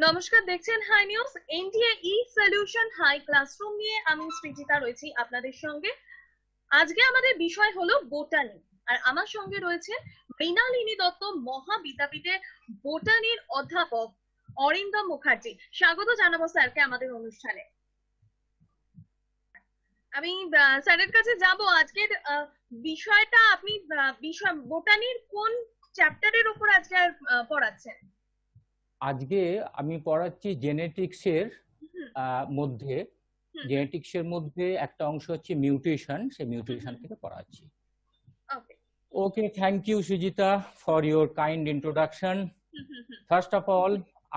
নমস্কার, দেখছেন high news. NTA ই solution high classroom নিয়ে আমি সৃজিতা রয়েছি আপনাদের সঙ্গে। আজকে আমাদের বিষয় হলো বোটানি, আর আমার সঙ্গে রয়েছে মৃণালিনী দত্ত, মহাবিদ্যাপীঠের বোটানির অধ্যাপক অরিন্দম মুখার্জি। স্বাগত জানাবো স্যারকে আমাদের অনুষ্ঠানে। আমি স্যারের কাছে যাব। আজকের বিষয়টা আপনি বিষয় বোটানির কোন চ্যাপ্টারের উপর আজকে পড়াচ্ছেন? আজকে আমি পড়াচ্ছি জেনেটিক্সের মধ্যে। জেনেটিক্সের মধ্যে একটা অংশ হচ্ছে মিউটেশন, সেই মিউটেশন থেকে পড়াচ্ছি। Okay, thank you, Sujita, for your kind introduction. First of all,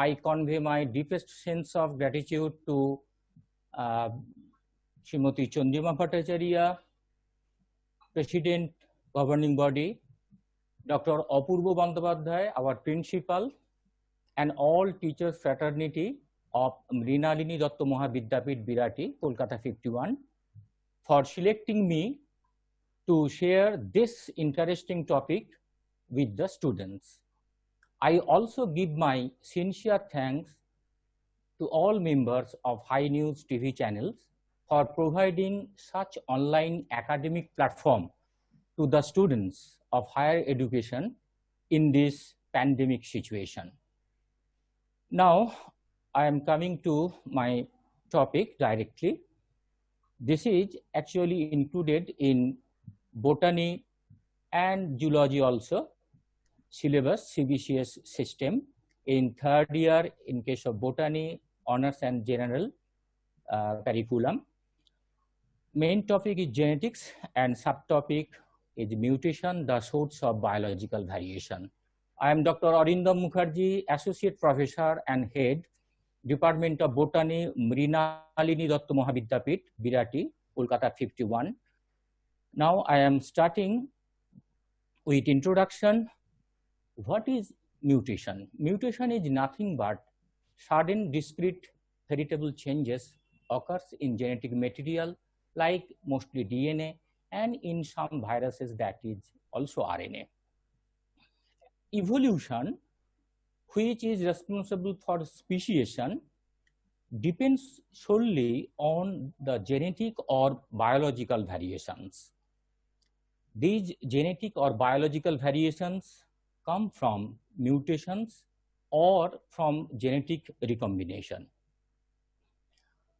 I convey my deepest sense of gratitude to Srimati Chandrima Bhattacharya, President, Governing Body, Dr. Apurva Bandyopadhyay, our Principal, and all teachers fraternity of Mrinalini Datta Mohabidyapith Birati, Kolkata 51, for selecting me to share this interesting topic with the students. I also give my sincere thanks to all members of High News TV channels for providing such online academic platform to the students of higher education in this pandemic situation. Now, I am coming to my topic directly. This is actually included in botany and zoology also, syllabus CBCS system in third year in case of botany, honors and general curriculum. Main topic is genetics and subtopic is mutation, the source of biological variation. I am Dr. Arindam Mukherjee, Associate Professor and Head, Department of Botany, Mrinalini Datta Mohabidyapith, Birati, Kolkata 51. Now I am starting with introduction. What is mutation? Mutation is nothing but sudden, discrete, heritable changes occurs in genetic material like mostly DNA and in some viruses that is also RNA. Evolution, which is responsible for speciation, depends solely on the genetic or biological variations. These genetic or biological variations come from mutations or from genetic recombination.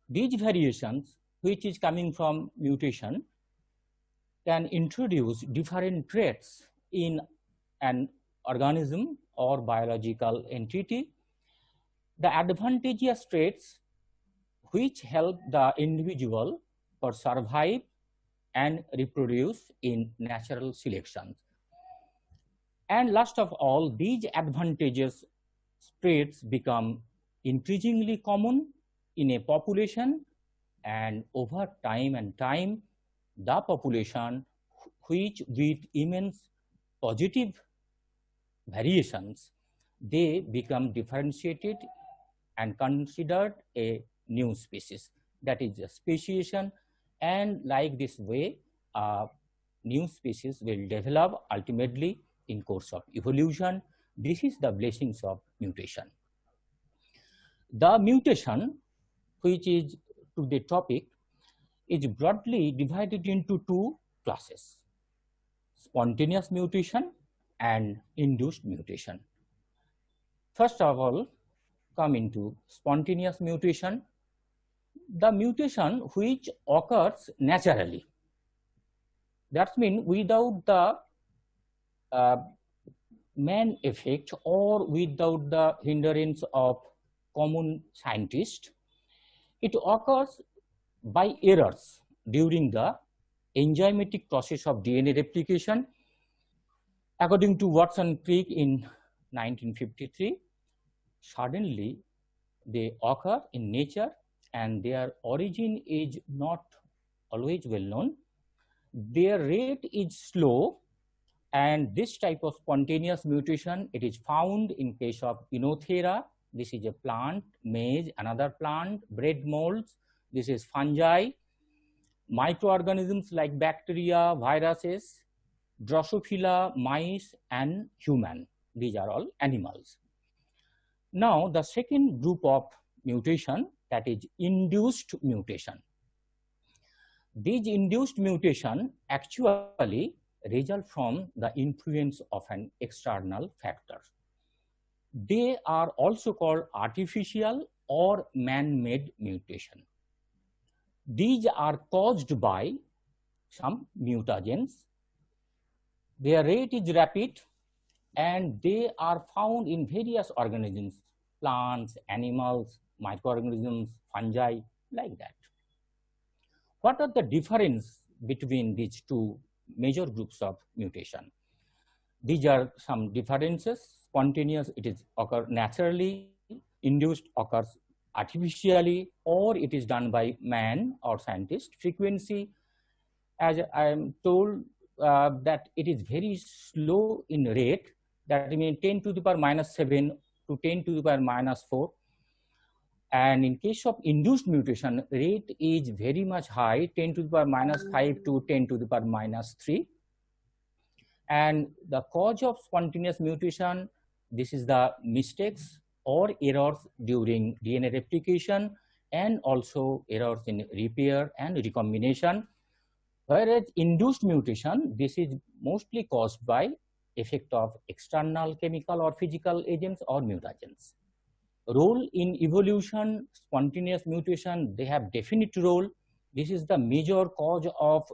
These variations, which is coming from mutation, can introduce different traits in an organism or biological entity. The advantageous traits which help the individual for survive and reproduce in natural selection. And last of all, these advantageous traits become increasingly common in a population, and over time the population which with immense positive variations, they become differentiated and considered a new species. That is a speciation, and like this way, new species will develop ultimately in course of evolution. This is the blessings of mutation. The mutation, which is to the topic, is broadly divided into two classes: spontaneous mutation and induced mutation. First of all, come into spontaneous mutation, the mutation which occurs naturally. That means without the man effect or without the hindrance of common scientists. It occurs by errors during the enzymatic process of DNA replication. According to Watson Crick in 1953, suddenly they occur in nature and their origin is not always well known. Their rate is slow, and this type of spontaneous mutation, it is found in case of Enothera. This is a plant. Maize, another plant. Bread molds, this is fungi. Microorganisms like bacteria, viruses, Drosophila, mice, and human. These are all animals. Now, the second group of mutation, that is induced mutation. These induced mutation actually result from the influence of an external factor. They are also called artificial or man-made mutation. These are caused by some mutagens. Their rate is rapid and they are found in various organisms, plants, animals, microorganisms, fungi, like that. What are the difference between these two major groups of mutation? These are some differences. Spontaneous, it is occur naturally. Induced occurs artificially, or it is done by man or scientist. Frequency, as I am told, that it is very slow in rate. That means 10 to the power minus 7 to 10 to the power minus 4. And in case of induced mutation, rate is very much high, 10 to the power minus 5 to 10 to the power minus 3. And the cause of spontaneous mutation, this is the mistakes or errors during DNA replication and also errors in repair and recombination. Whereas induced mutation, this is mostly caused by effect of external chemical or physical agents or mutagens. Role in evolution, spontaneous mutation, they have definite role. This is the major cause of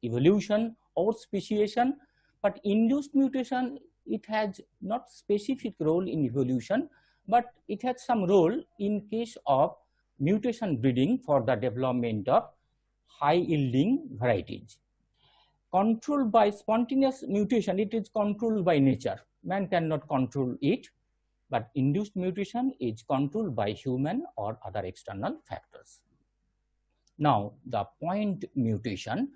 evolution or speciation, but induced mutation, it has not specific role in evolution, but it has some role in case of mutation breeding for the development of high yielding varieties. Controlled by spontaneous mutation, it is controlled by nature. Man cannot control it, but induced mutation is controlled by human or other external factors. Now, the point mutation,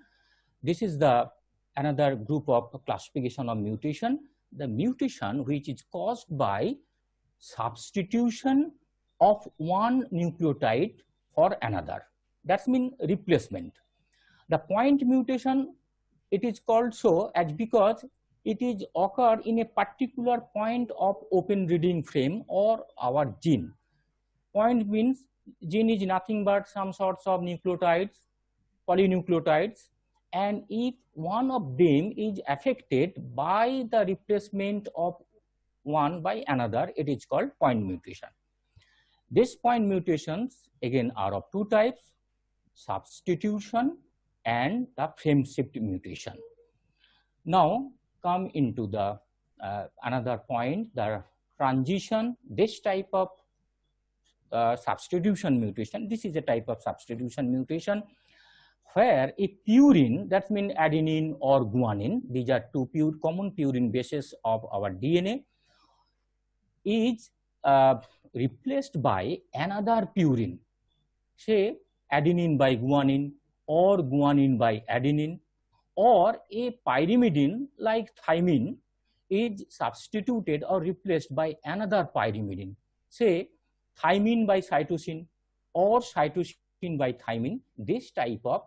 this is the another group of classification of mutation. The mutation which is caused by substitution of one nucleotide for another. That means replacement. The point mutation, it is called so as because it is occurred in a particular point of open reading frame or our gene. Point means gene is nothing but some sorts of nucleotides, polynucleotides, and if one of them is affected by the replacement of one by another, it is called point mutation. These point mutations again are of two types, substitution and the frame shift mutation. Now come into the another point, the transition. This type of substitution mutation, this is a type of substitution mutation where a purine, that means adenine or guanine, these are two common purine bases of our DNA, is replaced by another purine, say adenine by guanine or guanine by adenine, or a pyrimidine like thymine is substituted or replaced by another pyrimidine, say thymine by cytosine or cytosine by thymine. This type of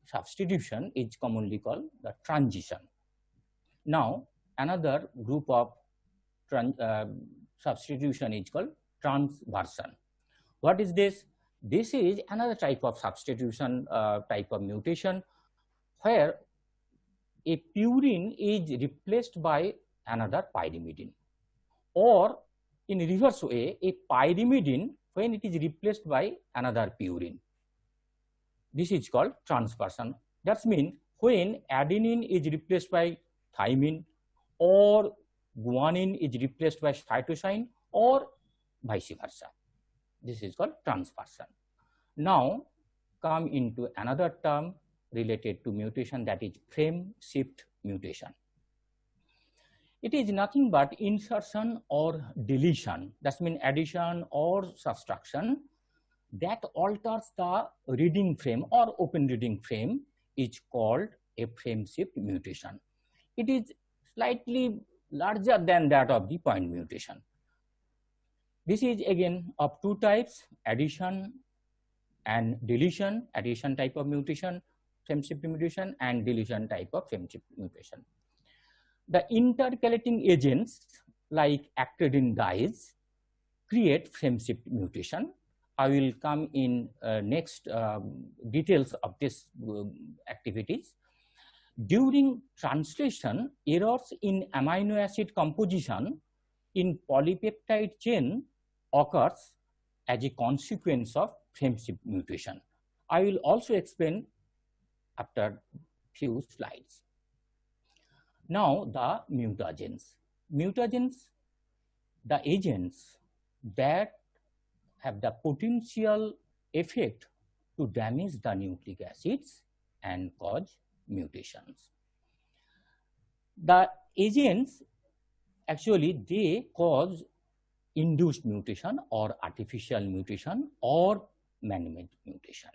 substitution is commonly called the transition. Now, another group of substitution is called transversion. What is this? This is another type of substitution, type of mutation, where a purine is replaced by another pyrimidine, or in reverse way, a pyrimidine when it is replaced by another purine. This is called transversion. That means when adenine is replaced by thymine, or guanine is replaced by cytosine, or vice versa. This is called transversion. Now come into another term related to mutation, that is frame shift mutation. It is nothing but insertion or deletion, that means addition or subtraction, that alters the reading frame or open reading frame, is called a frame shift mutation. It is slightly larger than that of the point mutation. This is again of two types, addition and deletion, addition type of mutation, frame shift mutation, and deletion type of frame shift mutation. The intercalating agents like actinium dyes create frame shift mutation. I will come in next details of this activities. During translation, errors in amino acid composition in polypeptide chain occurs as a consequence of frame shift mutation. I will also explain after few slides. Now the mutagens. Mutagens, the agents that have the potential effect to damage the nucleic acids and cause mutations. The agents actually they cause induced mutation or artificial mutation or man-made mutation.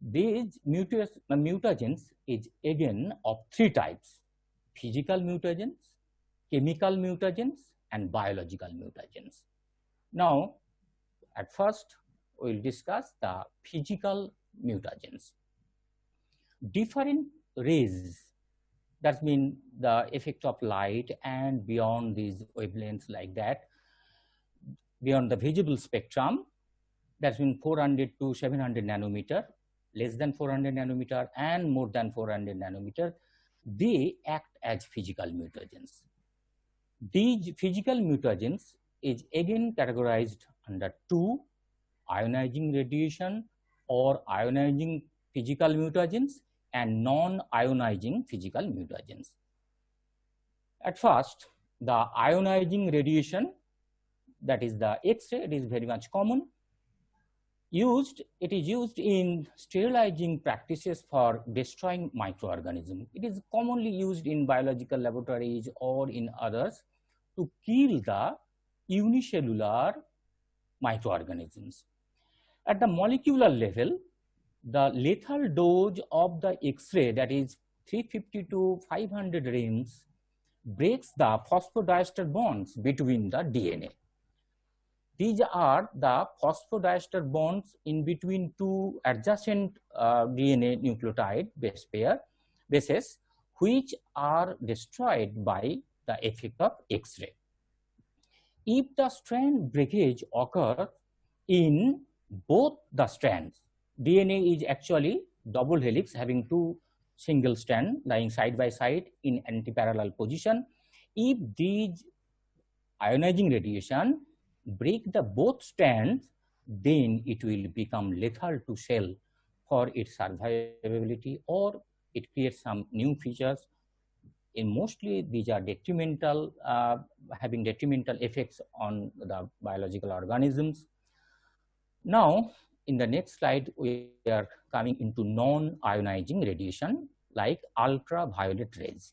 These mutagens is again of three types: physical mutagens, chemical mutagens, and biological mutagens. Now, at first, we will discuss the physical mutagens. Different rays, that means the effect of light and beyond these wavelengths like that, beyond the visible spectrum, that means 400 to 700 nanometer, less than 400 nanometer and more than 400 nanometer, they act as physical mutagens. These physical mutagens is again categorized under two: ionizing radiation or ionizing physical mutagens and non-ionizing physical mutagens. At first, the ionizing radiation, that is the X-ray, it is very much common. It is used in sterilizing practices for destroying microorganisms. It is commonly used in biological laboratories or in others to kill the unicellular microorganisms. At the molecular level, the lethal dose of the X-ray, that is 350 to 500 rems, breaks the phosphodiester bonds between the DNA. These are the phosphodiester bonds in between two adjacent DNA nucleotide bases, which are destroyed by the effect of X-ray. If the strand breakage occurs in both the strands, DNA is actually double helix having two single strands lying side by side in antiparallel position. If these ionizing radiation break the both strands, then it will become lethal to cell for its survivability, or it creates some new features. In mostly these are detrimental, having detrimental effects on the biological organisms. Now, in the next slide, we are coming into non-ionizing radiation like ultraviolet rays.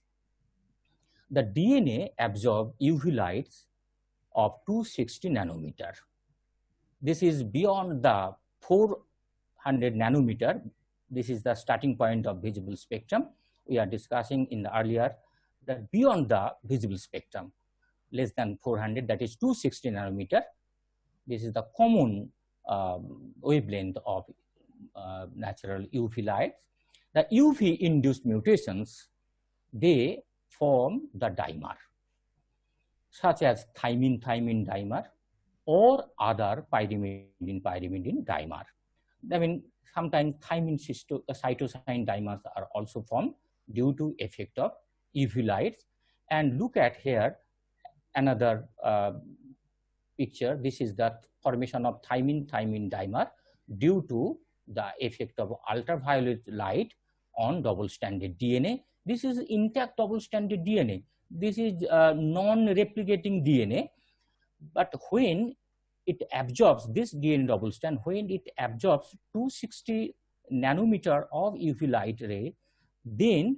The DNA absorbs UV lights of 260 nanometer. This is beyond the 400 nanometer. This is the starting point of visible spectrum. We are discussing in the earlier that beyond the visible spectrum, less than 400, that is 260 nanometer. This is the common wavelength of natural UV lights. The UV induced mutations, they form the dimer, such as thymine-thymine dimer or other pyrimidine-pyrimidine dimer. I mean, sometimes thymine cytosine dimers are also formed due to effect of UV lights. And look at here another picture. This is the formation of thymine-thymine dimer due to the effect of ultraviolet light on double-stranded DNA. This is intact double-stranded DNA. This is non-replicating DNA, but when it absorbs this DNA double strand, when it absorbs 260 nanometer of UV light ray, then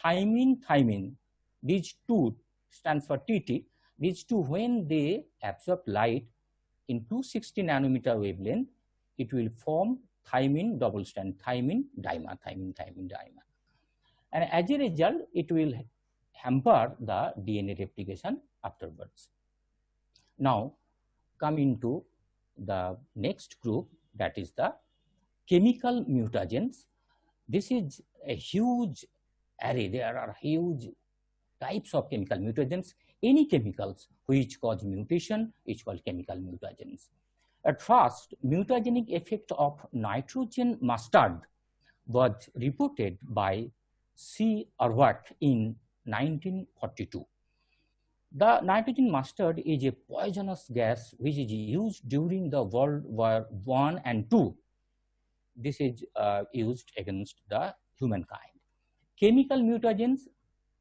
thymine, these two stands for TT, these two, when they absorb light in 260 nanometer wavelength, it will form thymine double strand, thymine dimer. And as a result, it will hamper the DNA replication afterwards. Now, come into the next group, that is the chemical mutagens. This is a huge array. There are huge types of chemical mutagens. Any chemicals which cause mutation is called chemical mutagens. At first, mutagenic effect of nitrogen mustard was reported by C. Urwach in 1942. The nitrogen mustard is a poisonous gas which is used during the World War I and II. This is used against the humankind. Chemical mutagens,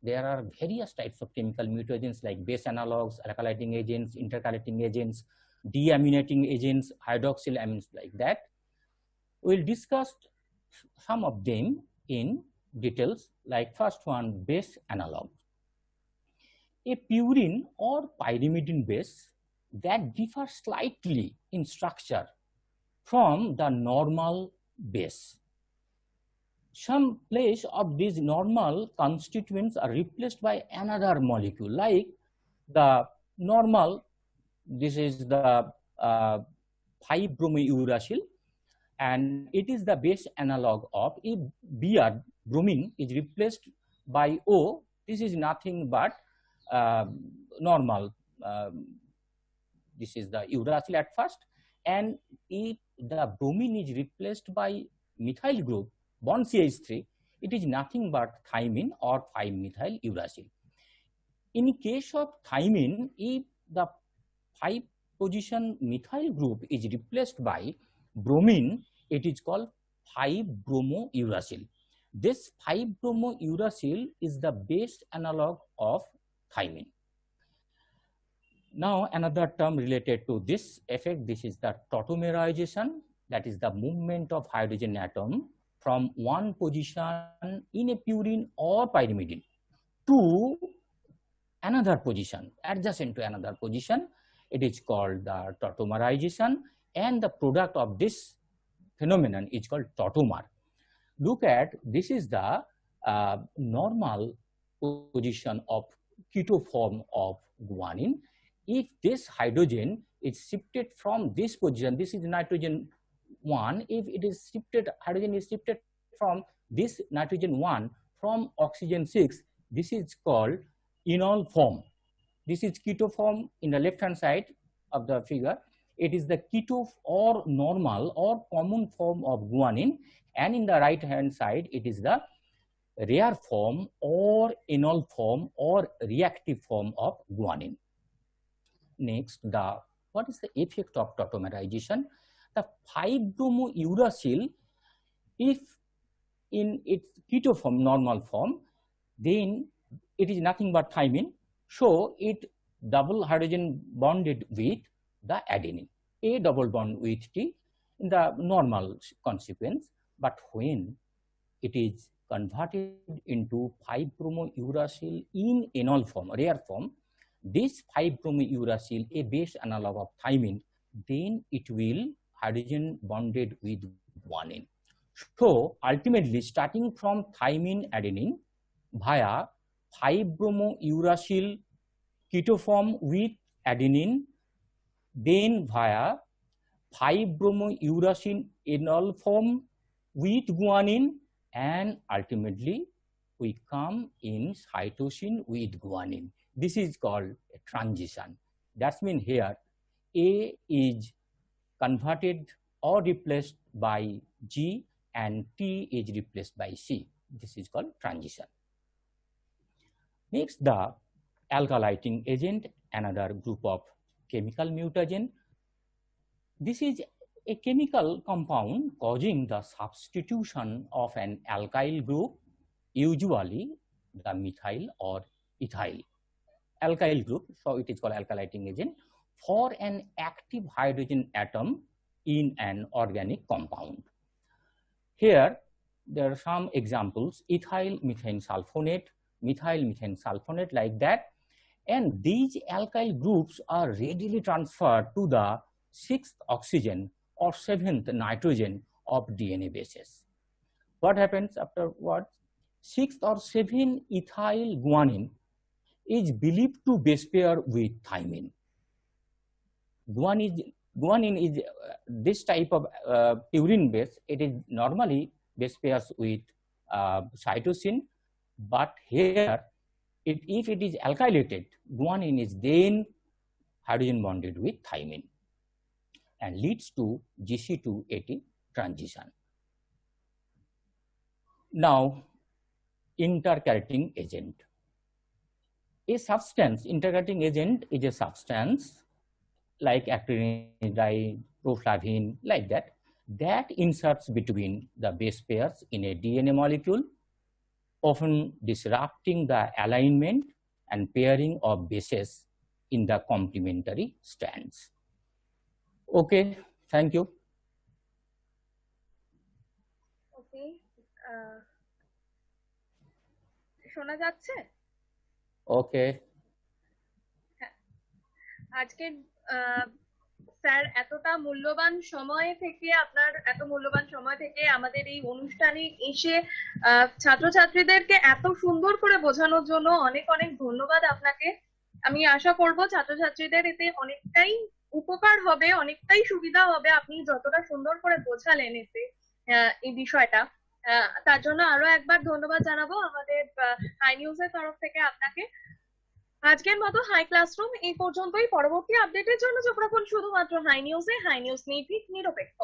there are various types of chemical mutagens like base analogs, alkylating agents, intercalating agents, deaminating agents, hydroxyl amines like that. We'll discuss some of them in details, like first one, base analog. A purine or pyrimidine base that differs slightly in structure from the normal base. Some place of these normal constituents are replaced by another molecule, like the normal, this is the 5-bromouracil, and it is the base analog of, if Br, bromine, is replaced by O, this is nothing but normal, this is the uracil at first, and if the bromine is replaced by methyl group, bond CH3, it is nothing but thymine or 5-methyl uracil. In case of thymine, if the 5-position methyl group is replaced by bromine, it is called 5-bromouracil. This 5-bromouracil is the base analog of thymine. Now, another term related to this effect, this is the tautomerization, that is the movement of hydrogen atom from one position in a purine or pyrimidine to another position, adjacent to another position. It is called the tautomerization, and the product of this phenomenon is called tautomer. Look at, this is the normal position of keto form of guanine. If this hydrogen is shifted from this position, this is nitrogen 1, if it is shifted, hydrogen is shifted from this nitrogen 1 from oxygen 6, this is called enol form. This is keto form in the left hand side of the figure. It is the keto or normal or common form of guanine, and in the right hand side it is the rare form or enol form or reactive form of guanine. Next, what is the effect of tautomerization? The 5-bromouracil, if in its keto form, normal form, then it is nothing but thymine, so it double hydrogen bonded with the adenine, a double bond with T in the normal consequence. But when it is converted into 5-bromouracil in enol form, rare form, this 5-bromouracil, a base analog of thymine, then it will hydrogen bonded with guanine. So ultimately, starting from thymine adenine via 5-bromouracil keto form with adenine, then via 5-bromouracil enol form with guanine, and ultimately we come in cytosine with guanine. This is called a transition. That means here A is converted or replaced by G and T is replaced by C. This is called transition. Next, the alkylating agent, another group of chemical mutagen. This is a chemical compound causing the substitution of an alkyl group, usually the methyl or ethyl alkyl group, so it is called alkylating agent, for an active hydrogen atom in an organic compound. Here, there are some examples, ethyl methane sulfonate, methyl methane sulfonate, like that, and these alkyl groups are readily transferred to the 6th oxygen or 7th nitrogen of DNA bases. What happens afterwards? 6th or 7th ethyl guanine is believed to base pair with thymine. Guanine is this type of purine base. It is normally base pairs with cytosine, but here If it is alkylated, guanine is then hydrogen bonded with thymine and leads to GC2-AT transition. Now, intercalating agent. A substance, intercalating agent is a substance like actinidine, proflavin, like that, that inserts between the base pairs in a DNA molecule, often disrupting the alignment and pairing of bases in the complementary strands. Okay, thank you. ওকে, শোনা যাচ্ছে? Okay. আজকে sir এতটা মূল্যবান সময় থেকে, আপনার এত মূল্যবান সময় থেকে আমাদের এই অনুষ্ঠানে এসে ছাত্রছাত্রীদেরকে এত সুন্দর করে বোঝানোর জন্য অনেক অনেক ধন্যবাদ আপনাকে। আমি আশা করব ছাত্রছাত্রীদের এতে অনেকটাই উপকার হবে, অনেকটাই সুবিধা হবে আপনি যতটা সুন্দর করে বোঝালেন এতে এই বিষয়টা। তার জন্য আরো একবার ধন্যবাদ জানাবো আমাদের হাই নিউজের তরফ থেকে আপনাকে। আজকের মতো হাই ক্লাসরুম এই পর্যন্তই। পরবর্তী আপডেটের জন্য চোখ রাখুন শুধুমাত্র হাই নিউজে। হাই নিউজ নির্ভীক, নিরপেক্ষ।